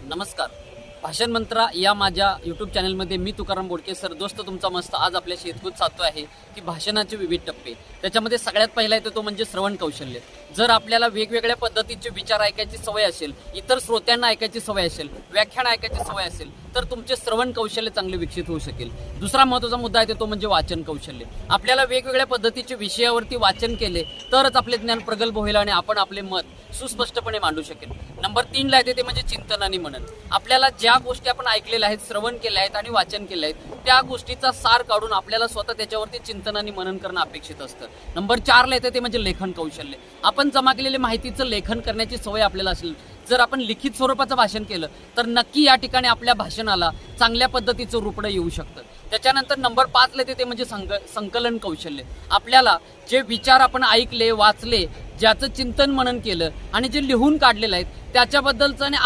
नमस्कार. भाषण मंत्रा या माझ्या यूट्यूब चॅनलमध्ये मी तुकाराम बोडके सर दोस्त तुमचा मस्त आज आपल्याशी इतकंच साधतो आहे की भाषणाचे विविध टप्पे. त्याच्यामध्ये सगळ्यात पहिला येतो तो म्हणजे श्रवण कौशल्य. जर आपल्याला वेगवेगळ्या पद्धतीचे विचार ऐकायची सवय असेल, इतर श्रोत्यांना ऐकायची सवय असेल, व्याख्यान ऐकायची सवय असेल तर तुमचे श्रवण कौशल्य चांगले विकसित होऊ शकेल. दुसरा महत्त्वाचा मुद्दा आहे तो म्हणजे वाचन कौशल्य. आपल्याला वेगवेगळ्या पद्धतीचे विषयावरती वाचन केले तरच आपले ज्ञान प्रगल्भ होईल आणि आपण आपले मत सुस्पष्टपणे मांडू शकेल. नंबर 3 ला येते ते म्हणजे चिंतन आणि मनन. आपल्याला ज्या गोष्टी आपण ऐकलेल्या आहेत, श्रवण केल्या आहेत आणि वाचन केले आहेत त्या गोष्टीचा सार काढून आपल्याला स्वतः त्याच्यावरती चिंतन आणि मनन करणं अपेक्षित असतं. नंबर 4 ला येते ते म्हणजे लेखन कौशल्य. आपण जमा केलेल्या माहितीचं लेखन करण्याची सवय आपल्याला असेल. जर आपण लिखित स्वरूपाचं भाषण केलं तर नक्की या ठिकाणी आपल्या भाषणाला चांगल्या पद्धतीचं रूपडं येऊ शकतं. त्याच्यानंतर नंबर 5 ला येते ते म्हणजे संकलन कौशल्य. आपल्याला जे विचार आपण ऐकले, वाचले, ज्याचं चिंतन मनन केलं आणि जे लिहून काढलेलं आहे त्याच्याबद्दलचं आणि